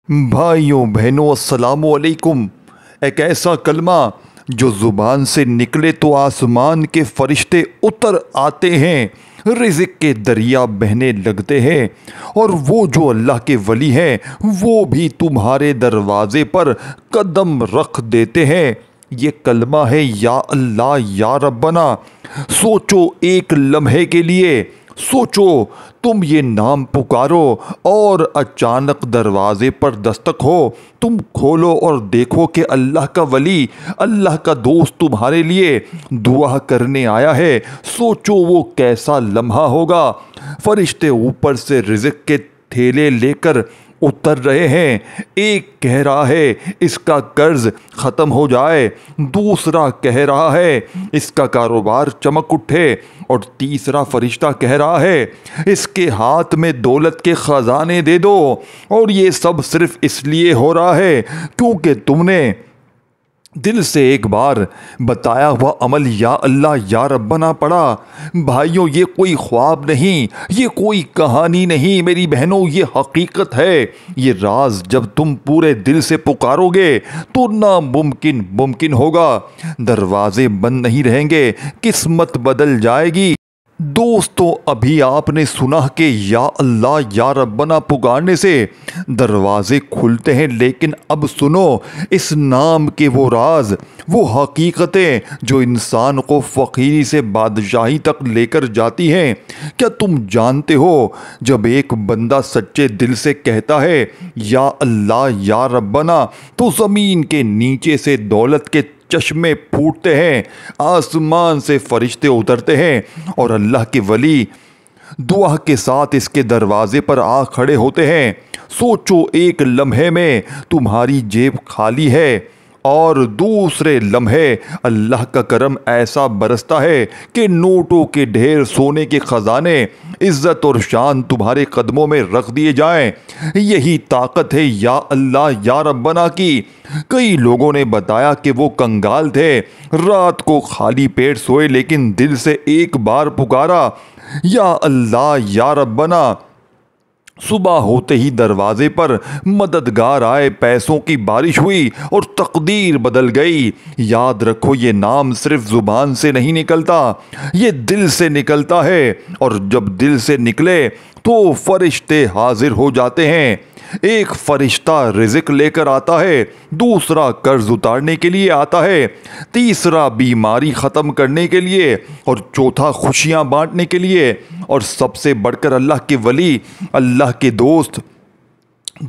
بھائیوں بہنوں السلام علیکم۔ ایک ایسا کلمہ جو زبان سے نکلے تو آسمان کے فرشتے اتر آتے ہیں، رزق کے دریا بہنے لگتے ہیں، اور وہ جو اللہ کے ولی ہیں وہ بھی تمہارے دروازے پر قدم رکھ دیتے ہیں۔ یہ کلمہ ہے یا اللہ یا ربنا۔ سوچو ایک لمحے کے لیے، سوچو تم یہ نام پکارو اور اچانک دروازے پر دستک ہو، تم کھولو اور دیکھو کہ اللہ کا ولی، اللہ کا دوست تمہارے لیے دعا کرنے آیا ہے۔ سوچو وہ کیسا لمحہ ہوگا۔ فرشتے اوپر سے رزق کے تھیلے لے کر اتر رہے ہیں۔ ایک کہہ رہا ہے اس کا قرض ختم ہو جائے، دوسرا کہہ رہا ہے اس کا کاروبار چمک اٹھے، اور تیسرا فرشتہ کہہ رہا ہے اس کے ہاتھ میں دولت کے خزانے دے دو۔ اور یہ سب صرف اس لیے ہو رہا ہے کیونکہ تم نے دل سے ایک بار بتایا ہوا عمل یا اللہ یا ربنا پڑھا۔ بھائیوں یہ کوئی خواب نہیں، یہ کوئی کہانی نہیں میری بہنوں، یہ حقیقت ہے۔ یہ راز جب تم پورے دل سے پکارو گے تو ناممکن ممکن ہوگا۔ دروازے بند نہیں رہیں گے، قسمت بدل جائے گی۔ دوستو ابھی آپ نے سنا کہ یا اللہ یا ربنا پکارنے سے دروازے کھلتے ہیں، لیکن اب سنو اس نام کے وہ راز، وہ حقیقتیں جو انسان کو فقیری سے بادشاہی تک لے کر جاتی ہیں۔ کیا تم جانتے ہو جب ایک بندہ سچے دل سے کہتا ہے یا اللہ یا ربنا تو زمین کے نیچے سے دولت کے چشمے پھوٹتے ہیں، آسمان سے فرشتے اترتے ہیں، اور اللہ کے ولی دعا کے ساتھ اس کے دروازے پر آ کھڑے ہوتے ہیں۔ سوچو ایک لمحے میں تمہاری جیب خالی ہے اور دوسرے لمحے اللہ کا کرم ایسا برستا ہے کہ نوٹوں کے ڈھیر، سونے کے خزانے، عزت اور شان تمہارے قدموں میں رکھ دیے جائیں۔ یہی طاقت ہے یا اللہ یا ربنا کی۔ کئی لوگوں نے بتایا کہ وہ کنگال تھے، رات کو خالی پیٹ سوئے لیکن دل سے ایک بار پکارا یا اللہ یا ربنا، صبح ہوتے ہی دروازے پر مددگار آئے، پیسوں کی بارش ہوئی اور تقدیر بدل گئی۔ یاد رکھو یہ نام صرف زبان سے نہیں نکلتا، یہ دل سے نکلتا ہے، اور جب دل سے نکلے تو فرشتے حاضر ہو جاتے ہیں۔ ایک فرشتہ رزق لے کر آتا ہے، دوسرا قرض اتارنے کے لیے آتا ہے، تیسرا بیماری ختم کرنے کے لیے، اور چوتھا خوشیاں بانٹنے کے لیے، اور سب سے بڑھ کر اللہ کے ولی، اللہ کے دوست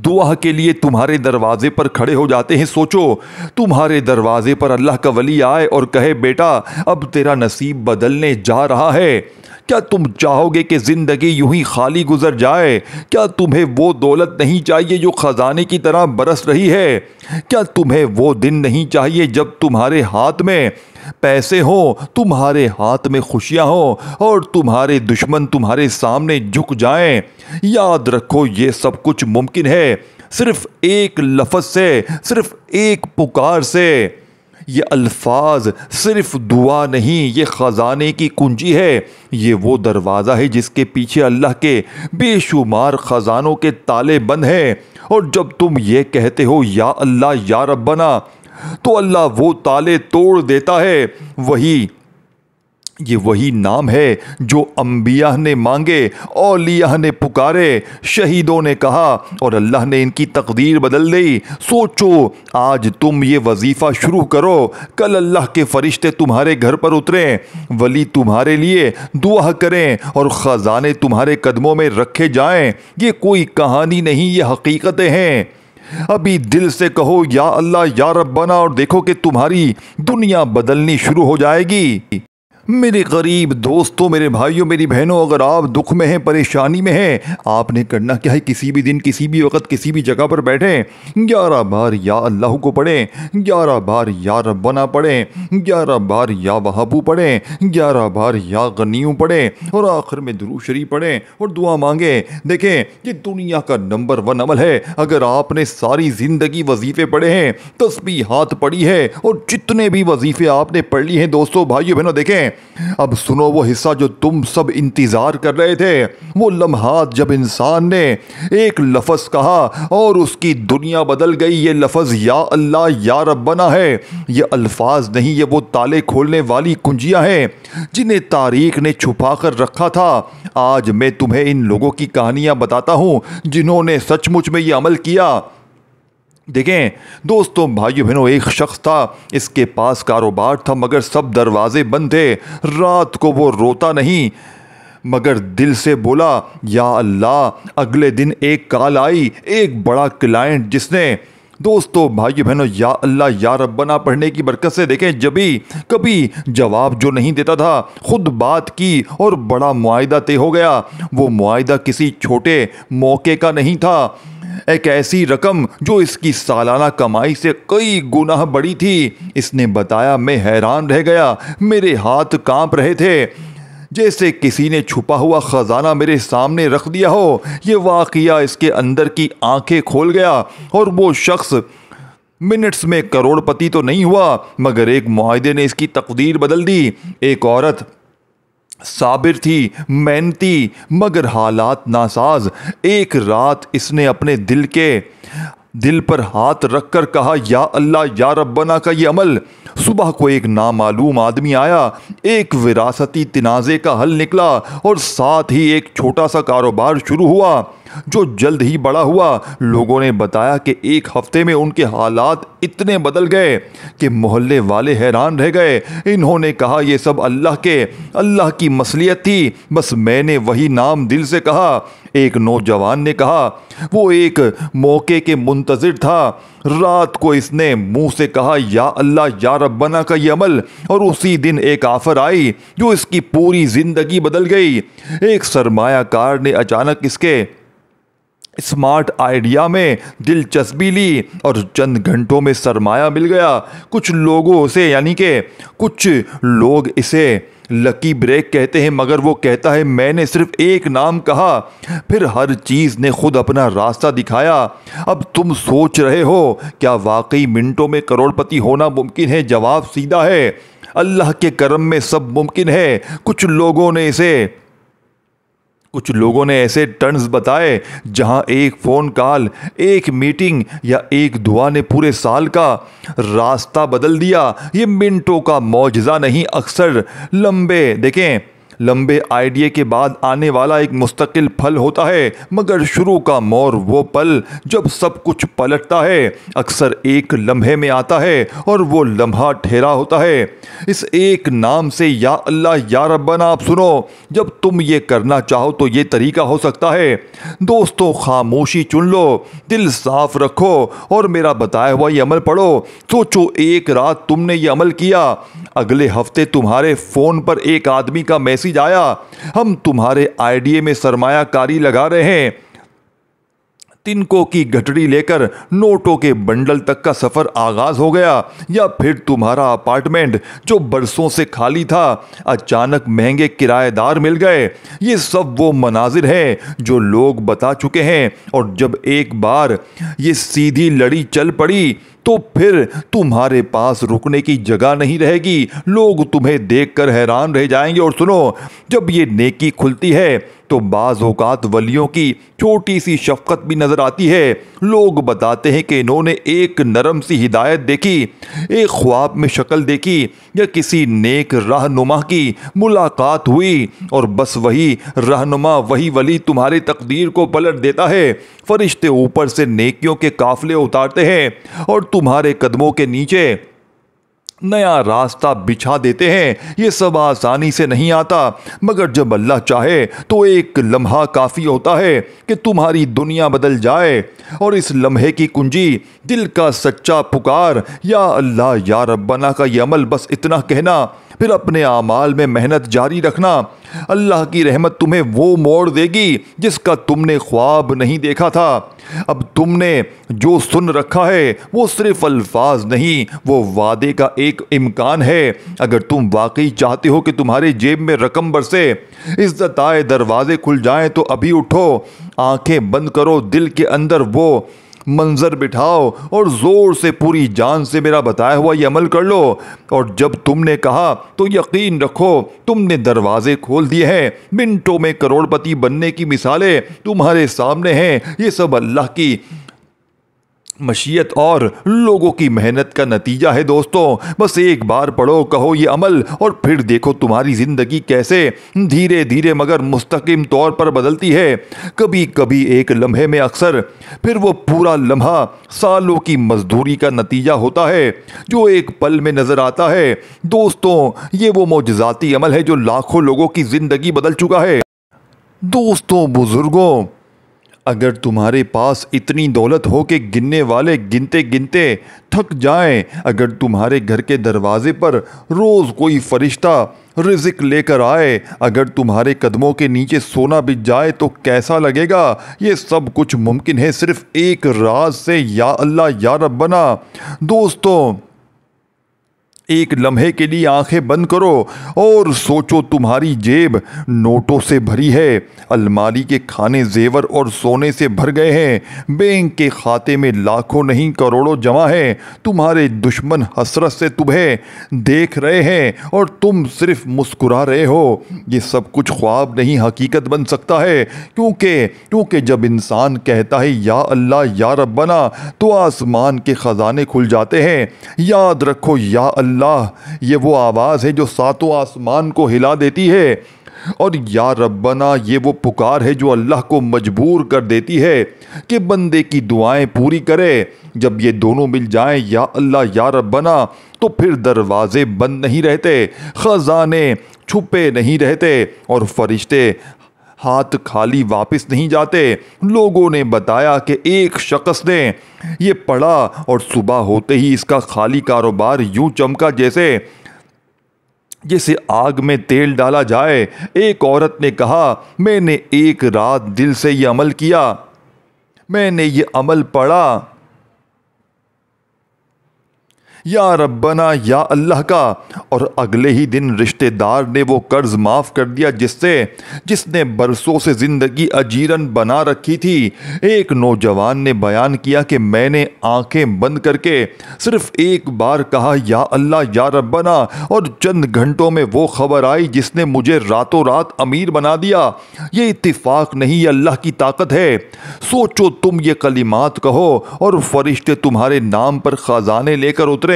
دعا کے لیے تمہارے دروازے پر کھڑے ہو جاتے ہیں۔ سوچو تمہارے دروازے پر اللہ کا ولی آئے اور کہے بیٹا اب تیرا نصیب بدلنے جا رہا ہے۔ کیا تم چاہو گے کہ زندگی یوں ہی خالی گزر جائے؟ کیا تمہیں وہ دولت نہیں چاہیے جو خزانے کی طرح برس رہی ہے؟ کیا تمہیں وہ دن نہیں چاہیے جب تمہارے ہاتھ میں پیسے ہوں، تمہارے ہاتھ میں خوشیاں ہوں، اور تمہارے دشمن تمہارے سامنے جھک جائیں؟ یاد رکھو یہ سب کچھ ممکن ہے صرف ایک لفظ سے، صرف ایک پکار سے۔ یہ الفاظ صرف دعا نہیں، یہ خزانے کی کنجی ہے۔ یہ وہ دروازہ ہے جس کے پیچھے اللہ کے بے شمار خزانوں کے تالے بند ہیں، اور جب تم یہ کہتے ہو یا اللہ یا ربنا تو اللہ وہ تالے توڑ دیتا ہے۔ یہ وہی نام ہے جو انبیاء نے مانگے، اولیاء نے پکارے، شہیدوں نے کہا، اور اللہ نے ان کی تقدیر بدل دی۔ سوچو آج تم یہ وظیفہ شروع کرو، کل اللہ کے فرشتے تمہارے گھر پر اتریں، ولی تمہارے لیے دعا کریں، اور خزانے تمہارے قدموں میں رکھے جائیں۔ یہ کوئی کہانی نہیں، یہ حقیقتیں ہیں۔ ابھی دل سے کہو یا اللہ یا ربنا اور دیکھو کہ تمہاری دنیا بدلنی شروع ہو جائے گی۔ میرے غریب دوستوں، میرے بھائیوں، میری بہنوں، اگر آپ دکھ میں ہیں، پریشانی میں ہیں، آپ نے کرنا کیا ہے؟ کسی بھی دن، کسی بھی وقت، کسی بھی جگہ پر بیٹھیں، 11 بار یا اللہ کو پڑھیں، 11 بار یا ربنا پڑھیں، 11 بار یا وہابو پڑھیں، 11 بار یا غنیوں پڑھیں، اور آخر میں درود شریف پڑھیں اور دعا مانگیں۔ دیکھیں یہ دنیا کا نمبر 1 عمل ہے۔ اگر آپ نے ساری زندگی وظیفے پڑھے ہیں، تسبیحات پڑھی ہے، اور جتنے بھی وظیفے آپ نے پڑھ لی ہیں دوستوں، بھائیوں، بہنوں، دیکھیں اب سنو وہ حصہ جو تم سب انتظار کر رہے تھے، وہ لمحات جب انسان نے ایک لفظ کہا اور اس کی دنیا بدل گئی۔ یہ لفظ یا اللہ یا ربنا ہے، یہ الفاظ نہیں، یہ وہ تالے کھولنے والی کنجیاں ہیں جنہیں تاریخ نے چھپا کر رکھا تھا۔ آج میں تمہیں ان لوگوں کی کہانیاں بتاتا ہوں جنہوں نے سچ مچ میں یہ عمل کیا۔ دیکھیں دوستوں، بھائیو بہنوں، ایک شخص تھا، اس کے پاس کاروبار تھا مگر سب دروازے بند تھے۔ رات کو وہ روتا نہیں مگر دل سے بولا یا اللہ۔ اگلے دن ایک کال آئی، ایک بڑا کلائنٹ جس نے دوستو بھائیو بہنوں یا اللہ یا ربنا پڑھنے کی برکت سے دیکھیں جبھی کبھی جواب جو نہیں دیتا تھا، خود بات کی اور بڑا معاہدہ طے ہو گیا۔ وہ معاہدہ کسی چھوٹے موقع کا نہیں تھا، ایک ایسی رقم جو اس کی سالانہ کمائی سے کئی گنا بڑی تھی۔ اس نے بتایا، میں حیران رہ گیا، میرے ہاتھ کانپ رہے تھے جیسے کسی نے چھپا ہوا خزانہ میرے سامنے رکھ دیا ہو۔ یہ واقعہ اس کے اندر کی آنکھیں کھول گیا اور وہ شخص منٹس میں کروڑ پتی تو نہیں ہوا مگر ایک معاہدے نے اس کی تقدیر بدل دی۔ ایک عورت صابر تھی، محنتی مگر حالات ناساز۔ ایک رات اس نے اپنے دل پر ہاتھ رکھ کر کہا یا اللہ یا ربنا کا یہ عمل۔ صبح کو ایک نامعلوم آدمی آیا، ایک وراثتی تنازع کا حل نکلا اور ساتھ ہی ایک چھوٹا سا کاروبار شروع ہوا جو جلد ہی بڑا ہوا۔ لوگوں نے بتایا کہ ایک ہفتے میں ان کے حالات اتنے بدل گئے کہ محلے والے حیران رہ گئے۔ انہوں نے کہا یہ سب اللہ کی مصلحت تھی، بس میں نے وہی نام دل سے کہا۔ ایک نوجوان نے کہا، وہ ایک موقع کے منتظر تھا۔ رات کو اس نے منہ سے کہا یا اللہ یا ربنا کا یہ عمل اور اسی دن ایک آفر آئی جو اس کی پوری زندگی بدل گئی۔ ایک سرمایہ کار نے اچانک اس کے اسمارٹ آئیڈیا میں دلچسپی لی اور چند گھنٹوں میں سرمایہ مل گیا۔ کچھ لوگ اسے لکی بریک کہتے ہیں مگر وہ کہتا ہے میں نے صرف ایک نام کہا، پھر ہر چیز نے خود اپنا راستہ دکھایا۔ اب تم سوچ رہے ہو کیا واقعی منٹوں میں کروڑ پتی ہونا ممکن ہے؟ جواب سیدھا ہے، اللہ کے کرم میں سب ممکن ہے۔ کچھ لوگوں نے ایسے ٹرنز بتائے جہاں ایک فون کال، ایک میٹنگ یا ایک دعا نے پورے سال کا راستہ بدل دیا۔ یہ منٹوں کا معجزہ نہیں، اکثر لمبے آئیڈیا کے بعد آنے والا ایک مستقل پھل ہوتا ہے، مگر شروع کا مور وہ پل جب سب کچھ پلٹتا ہے اکثر ایک لمحے میں آتا ہے اور وہ لمحہ ٹھہرا ہوتا ہے اس ایک نام سے یا اللہ یا ربنا۔ آپ سنو، جب تم یہ کرنا چاہو تو یہ طریقہ ہو سکتا ہے۔ دوستو خاموشی چن لو، دل صاف رکھو اور میرا بتایا ہوا یہ عمل پڑھو۔ سوچو ایک رات تم نے یہ عمل کیا، اگلے ہفتے تمہارے فون پر ایک آدمی کا میسج آیا، ہم تمہارے آئیڈیا میں سرمایہ کاری لگا رہے ہیں۔ تنکوں کی گٹڑی لے کر نوٹوں کے بنڈل تک کا سفر آغاز ہو گیا، یا پھر تمہارا اپارٹمنٹ جو برسوں سے خالی تھا اچانک مہنگے کرایہ دار مل گئے۔ یہ سب وہ مناظر ہیں جو لوگ بتا چکے ہیں، اور جب ایک بار یہ سیدھی لڑی چل پڑی تو پھر تمہارے پاس رکنے کی جگہ نہیں رہے گی۔ لوگ تمہیں دیکھ کر حیران رہ جائیں گے۔ اور سنو، جب یہ نیکی کھلتی ہے تو بعض اوقات ولیوں کی چھوٹی سی شفقت بھی نظر آتی ہے۔ لوگ بتاتے ہیں کہ انہوں نے ایک نرم سی ہدایت دیکھی، ایک خواب میں شکل دیکھی یا کسی نیک رہنما کی ملاقات ہوئی، اور بس وہی رہنما، وہی ولی تمہاری تقدیر کو پلٹ دیتا ہے۔ فرشتے اوپر سے نیکیوں کے قافلے اتارتے ہیں اور تمہارے قدموں کے نیچے نیا راستہ بچھا دیتے ہیں۔ یہ سب آسانی سے نہیں آتا، مگر جب اللہ چاہے تو ایک لمحہ کافی ہوتا ہے کہ تمہاری دنیا بدل جائے۔ اور اس لمحے کی کنجی دل کا سچا پکار یا اللہ یا ربنا کا یہ عمل، بس اتنا کہنا، پھر اپنے اعمال میں محنت جاری رکھنا۔ اللہ کی رحمت تمہیں وہ موڑ دے گی جس کا تم نے خواب نہیں دیکھا تھا۔ اب تم نے جو سن رکھا ہے وہ صرف الفاظ نہیں، وہ وعدے کا ایک امکان ہے۔ اگر تم واقعی چاہتے ہو کہ تمہارے جیب میں رقم برسے، عزت آئے، دروازے کھل جائیں، تو ابھی اٹھو، آنکھیں بند کرو، دل کے اندر وہ منظر بٹھاؤ اور زور سے پوری جان سے میرا بتایا ہوا یہ عمل کر لو۔ اور جب تم نے کہا تو یقین رکھو تم نے دروازے کھول دیے ہیں۔ منٹوں میں کروڑ پتی بننے کی مثالیں تمہارے سامنے ہیں۔ یہ سب اللہ کی مشیت اور لوگوں کی محنت کا نتیجہ ہے دوستوں۔ بس ایک بار پڑھو، کہو یہ عمل، اور پھر دیکھو تمہاری زندگی کیسے دھیرے دھیرے مگر مستقیم طور پر بدلتی ہے۔ کبھی کبھی ایک لمحے میں، اکثر پھر وہ پورا لمحہ سالوں کی مزدوری کا نتیجہ ہوتا ہے جو ایک پل میں نظر آتا ہے۔ دوستوں، یہ وہ معجزاتی عمل ہے جو لاکھوں لوگوں کی زندگی بدل چکا ہے۔ دوستوں، بزرگوں، اگر تمہارے پاس اتنی دولت ہو کہ گننے والے گنتے گنتے تھک جائیں، اگر تمہارے گھر کے دروازے پر روز کوئی فرشتہ رزق لے کر آئے، اگر تمہارے قدموں کے نیچے سونا بچ جائے تو کیسا لگے گا؟ یہ سب کچھ ممکن ہے صرف ایک راز سے، یا اللہ یا ربنا۔ دوستوں، ایک لمحے کے لیے آنکھیں بند کرو اور سوچو تمہاری جیب نوٹوں سے بھری ہے، الماری کے کھانے زیور اور سونے سے بھر گئے ہیں، بینک کے کھاتے میں لاکھوں نہیں کروڑوں جمع ہیں، تمہارے دشمن حسرت سے تمہیں دیکھ رہے ہیں اور تم صرف مسکرا رہے ہو۔ یہ سب کچھ خواب نہیں، حقیقت بن سکتا ہے، کیونکہ جب انسان کہتا ہے یا اللہ یا ربنا تو آسمان کے خزانے کھل جاتے ہیں۔ یاد رکھو، یا اللہ یہ وہ آواز ہے جو ساتوں آسمان کو ہلا دیتی ہے، اور یا ربنا یہ وہ پکار ہے جو اللہ کو مجبور کر دیتی ہے کہ بندے کی دعائیں پوری کرے۔ جب یہ دونوں مل جائیں، یا اللہ یا ربنا، تو پھر دروازے بند نہیں رہتے، خزانے چھپے نہیں رہتے، اور فرشتے ہاتھ خالی واپس نہیں جاتے۔ لوگوں نے بتایا کہ ایک شخص نے یہ پڑھا اور صبح ہوتے ہی اس کا خالی کاروبار یوں چمکا جیسے آگ میں تیل ڈالا جائے۔ ایک عورت نے کہا، میں نے ایک رات دل سے یہ عمل کیا، میں نے یہ عمل پڑھا، یا ربنا یا اللہ کا، اور اگلے ہی دن رشتہ دار نے وہ قرض معاف کر دیا جس نے برسوں سے زندگی اجیرن بنا رکھی تھی۔ ایک نوجوان نے بیان کیا کہ میں نے آنکھیں بند کر کے صرف ایک بار کہا یا اللہ یا ربنا، اور چند گھنٹوں میں وہ خبر آئی جس نے مجھے راتوں رات امیر بنا دیا۔ یہ اتفاق نہیں، یہ اللہ کی طاقت ہے۔ سوچو تم یہ کلمات کہو اور فرشتے تمہارے نام پر خزانے لے کر اترے۔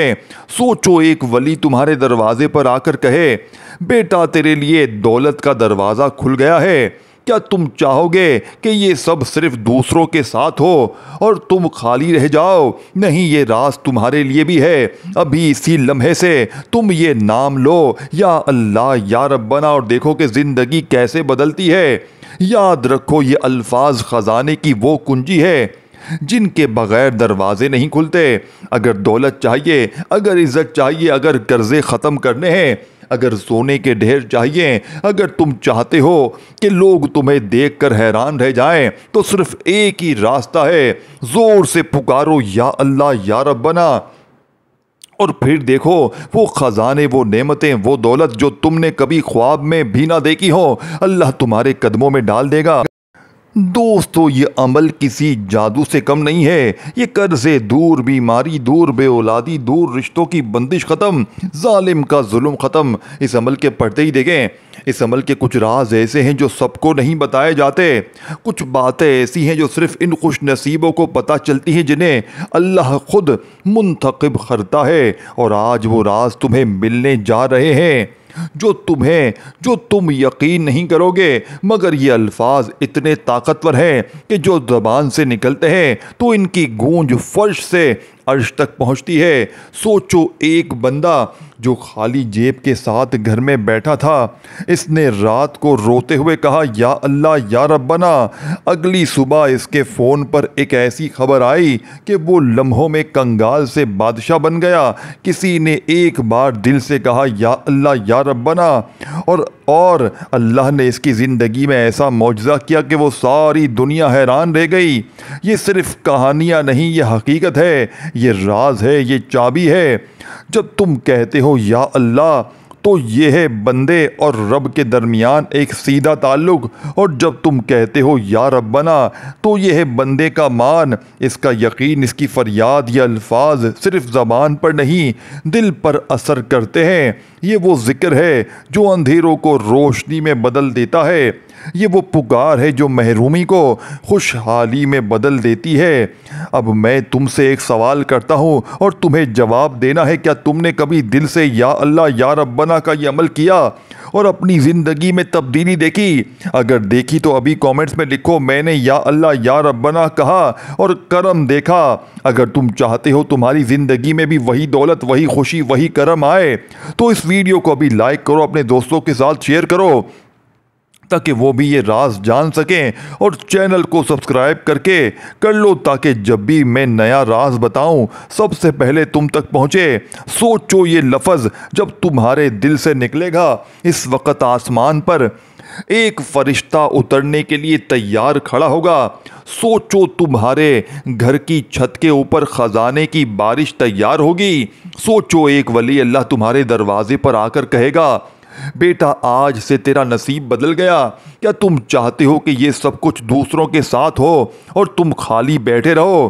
سوچو ایک ولی تمہارے دروازے پر آ کر کہے، بیٹا تیرے لیے دولت کا دروازہ کھل گیا ہے۔ کیا تم چاہو گے کہ یہ سب صرف دوسروں کے ساتھ ہو اور تم خالی رہ جاؤ؟ نہیں، یہ راز تمہارے لیے بھی ہے۔ ابھی اسی لمحے سے تم یہ نام لو، یا اللہ یا ربنا، اور دیکھو کہ زندگی کیسے بدلتی ہے۔ یاد رکھو، یہ الفاظ خزانے کی وہ کنجی ہے جن کے بغیر دروازے نہیں کھلتے۔ اگر دولت چاہیے، اگر عزت چاہیے، اگر قرضے ختم کرنے ہیں، اگر سونے کے ڈھیر چاہیے، اگر تم چاہتے ہو کہ لوگ تمہیں دیکھ کر حیران رہ جائیں، تو صرف ایک ہی راستہ ہے، زور سے پکارو یا اللہ یا ربنا، اور پھر دیکھو وہ خزانے، وہ نعمتیں، وہ دولت جو تم نے کبھی خواب میں بھی نہ دیکھی ہو، اللہ تمہارے قدموں میں ڈال دے گا۔ دوستو، یہ عمل کسی جادو سے کم نہیں ہے۔ یہ قرضے دور، بیماری دور، بے اولادی دور، رشتوں کی بندش ختم، ظالم کا ظلم ختم۔ اس عمل کے پڑھتے ہی دیکھیں، اس عمل کے کچھ راز ایسے ہیں جو سب کو نہیں بتائے جاتے، کچھ باتیں ایسی ہیں جو صرف ان خوش نصیبوں کو پتہ چلتی ہیں جنہیں اللہ خود منتخب کرتا ہے، اور آج وہ راز تمہیں ملنے جا رہے ہیں جو تم یقین نہیں کرو گے، مگر یہ الفاظ اتنے طاقتور ہیں کہ جو زبان سے نکلتے ہیں تو ان کی گونج فرش سے عرش تک پہنچتی ہے۔ سوچو ایک بندہ جو خالی جیب کے ساتھ گھر میں بیٹھا تھا، اس نے رات کو روتے ہوئے کہا یا اللہ یا ربنا۔ اگلی صبح اس کے فون پر ایک ایسی خبر آئی کہ وہ لمحوں میں کنگال سے بادشاہ بن گیا۔ کسی نے ایک بار دل سے کہا یا اللہ یا ربنا، اور اللہ نے اس کی زندگی میں ایسا معجزہ کیا کہ وہ ساری دنیا حیران رہ گئی۔ یہ صرف کہانیاں نہیں، یہ حقیقت ہے، یہ راز ہے، یہ چابی ہے۔ جب تم کہتے ہو یا اللہ تو یہ ہے بندے اور رب کے درمیان ایک سیدھا تعلق، اور جب تم کہتے ہو یا ربنا تو یہ ہے بندے کا مان، اس کا یقین، اس کی فریاد، یہ الفاظ صرف زبان پر نہیں دل پر اثر کرتے ہیں۔ یہ وہ ذکر ہے جو اندھیروں کو روشنی میں بدل دیتا ہے، یہ وہ پکار ہے جو محرومی کو خوشحالی میں بدل دیتی ہے۔ اب میں تم سے ایک سوال کرتا ہوں اور تمہیں جواب دینا ہے، کیا تم نے کبھی دل سے یا اللہ یا ربنا کا یہ عمل کیا اور اپنی زندگی میں تبدیلی دیکھی؟ اگر دیکھی تو ابھی کامنٹس میں لکھو میں نے یا اللہ یا ربنا کہا اور کرم دیکھا۔ اگر تم چاہتے ہو تمہاری زندگی میں بھی وہی دولت، وہی خوشی، وہی کرم آئے تو اس ویڈیو کو ابھی لائک کرو، اپنے دوستوں کے ساتھ شیئر کرو تاکہ وہ بھی یہ راز جان سکیں، اور چینل کو سبسکرائب کر لو تاکہ جب بھی میں نیا راز بتاؤں سب سے پہلے تم تک پہنچے۔ سوچو یہ لفظ جب تمہارے دل سے نکلے گا، اس وقت آسمان پر ایک فرشتہ اترنے کے لیے تیار کھڑا ہوگا۔ سوچو تمہارے گھر کی چھت کے اوپر خزانے کی بارش تیار ہوگی۔ سوچو ایک ولی اللہ تمہارے دروازے پر آ کر کہے گا بیٹا آج سے تیرا نصیب بدل گیا۔ کیا تم چاہتے ہو کہ یہ سب کچھ دوسروں کے ساتھ ہو اور تم خالی بیٹھے رہو،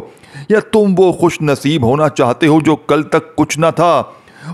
یا تم وہ خوش نصیب ہونا چاہتے ہو جو کل تک کچھ نہ تھا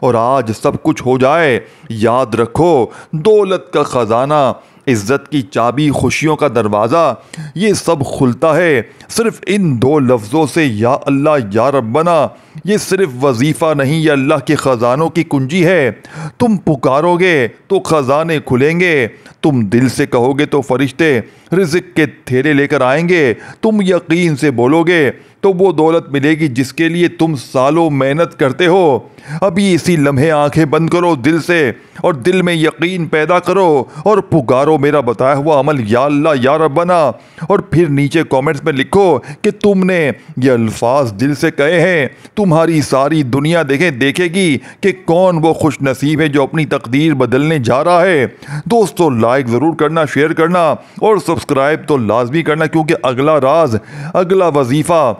اور آج سب کچھ ہو جائے؟ یاد رکھو دولت کا خزانہ، عزت کی چابی، خوشیوں کا دروازہ، یہ سب کھلتا ہے صرف ان دو لفظوں سے، یا اللہ یا ربنا۔ یہ صرف وظیفہ نہیں، یہ اللہ کے خزانوں کی کنجی ہے۔ تم پکارو گے تو خزانے کھلیں گے، تم دل سے کہو گے تو فرشتے رزق کے تھیلے لے کر آئیں گے، تم یقین سے بولو گے تو وہ دولت ملے گی جس کے لیے تم سالوں محنت کرتے ہو۔ ابھی اسی لمحے آنکھیں بند کرو دل سے اور دل میں یقین پیدا کرو اور پکارو میرا بتایا ہوا عمل یا اللہ یا ربنا، اور پھر نیچے کامنٹس میں لکھو کہ تم نے یہ الفاظ دل سے کہے ہیں۔ تمہاری ساری دنیا دیکھے گی کہ کون وہ خوش نصیب ہے جو اپنی تقدیر بدلنے جا رہا ہے۔ دوستو لائک ضرور کرنا، شیئر کرنا اور سبسکرائب تو لازمی کرنا، کیونکہ اگلا راز، اگلا وظیفہ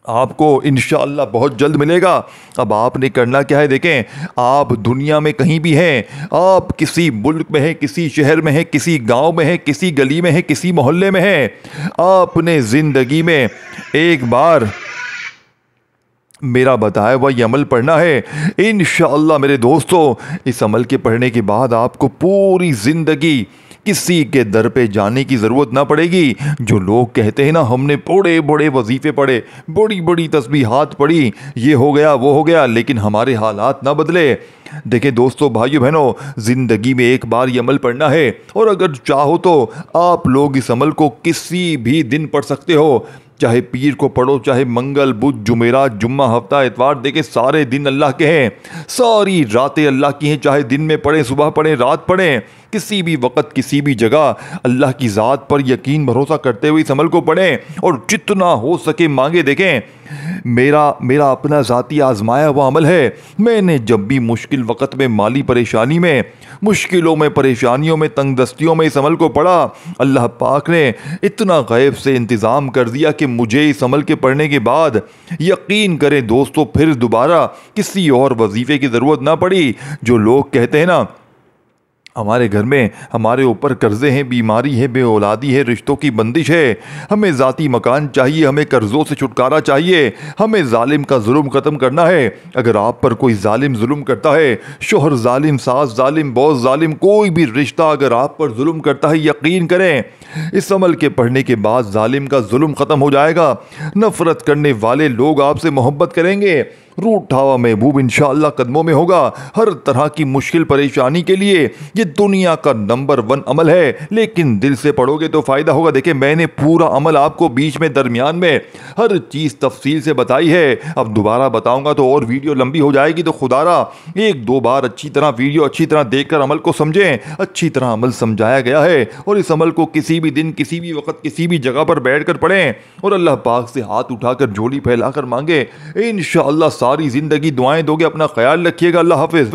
آپ کو انشاءاللہ بہت جلد ملے گا۔ اب آپ نے کرنا کیا ہے، دیکھیں آپ دنیا میں کہیں بھی ہیں، آپ کسی ملک میں ہیں، کسی شہر میں ہیں، کسی گاؤں میں ہیں، کسی گلی میں ہیں، کسی محلے میں ہیں، آپ نے زندگی میں ایک بار میرا بتایا ہوا یہ عمل پڑھنا ہے۔ انشاءاللہ میرے دوستو اس عمل کے پڑھنے کے بعد آپ کو پوری زندگی کسی کے در پہ جانے کی ضرورت نہ پڑے گی۔ جو لوگ کہتے ہیں نا ہم نے بڑے بڑے وظیفے پڑھے، بڑی بڑی تسبیحات پڑھی، یہ ہو گیا وہ ہو گیا، لیکن ہمارے حالات نہ بدلے۔ دیکھیں دوستو بھائیو بہنوں، زندگی میں ایک بار یہ عمل پڑھنا ہے، اور اگر چاہو تو آپ لوگ اس عمل کو کسی بھی دن پڑھ سکتے ہو، چاہے پیر کو پڑھو، چاہے منگل، بدھ، جمعرات، جمعہ، ہفتہ، اتوار، دیکھیں سارے دن اللہ کے ہیں، ساری راتیں اللہ کی ہیں، چاہے دن میں پڑھیں، صبح پڑھیں، رات پڑھیں، کسی بھی وقت کسی بھی جگہ اللہ کی ذات پر یقین بھروسہ کرتے ہوئے اس عمل کو پڑھیں اور جتنا ہو سکے مانگے۔ دیکھیں میرا اپنا ذاتی آزمایا ہوا عمل ہے، میں نے جب بھی مشکل وقت میں، مالی پریشانی میں، مشکلوں میں، پریشانیوں میں، تنگ دستیوں میں اس عمل کو پڑھا، اللہ پاک نے اتنا غیب سے انتظام کر دیا کہ مجھے اس عمل کے پڑھنے کے بعد یقین کریں دوستو پھر دوبارہ کسی اور وظیفے کی ضرورت نہ پڑی۔ جو لوگ کہتے ہیں نا ہمارے گھر میں ہمارے اوپر قرضے ہیں، بیماری ہے، بے اولادی ہے، رشتوں کی بندش ہے، ہمیں ذاتی مکان چاہیے، ہمیں قرضوں سے چھٹکارا چاہیے، ہمیں ظالم کا ظلم ختم کرنا ہے۔ اگر آپ پر کوئی ظالم ظلم کرتا ہے، شوہر ظالم، ساس ظالم، باس ظالم، کوئی بھی رشتہ اگر آپ پر ظلم کرتا ہے، یقین کریں اس عمل کے پڑھنے کے بعد ظالم کا ظلم ختم ہو جائے گا، نفرت کرنے والے لوگ آپ سے محبت کریں گے، روٹھا ہوا محبوب انشاءاللہ قدموں میں ہوگا۔ ہر طرح کی مشکل پریشانی کے لیے یہ دنیا کا نمبر 1 عمل ہے، لیکن دل سے پڑھو گے تو فائدہ ہوگا۔ دیکھیں میں نے پورا عمل آپ کو بیچ میں، درمیان میں ہر چیز تفصیل سے بتائی ہے، اب دوبارہ بتاؤں گا تو اور ویڈیو لمبی ہو جائے گی، تو خدا را ایک دو بار اچھی طرح ویڈیو اچھی طرح دیکھ کر عمل کو سمجھیں۔ اچھی طرح عمل سمجھایا گیا ہے اور اس عمل کو کسی بھی دن، کسی بھی وقت، کسی بھی جگہ پر بیٹھ کر پڑھیں اور اللہ پاک سے ہاتھ اٹھا کر جھولی پھیلا کر مانگیں۔ انشاءاللہ ساری زندگی دعائیں دو گے۔ اپنا خیال رکھیے گا، اللہ حافظ۔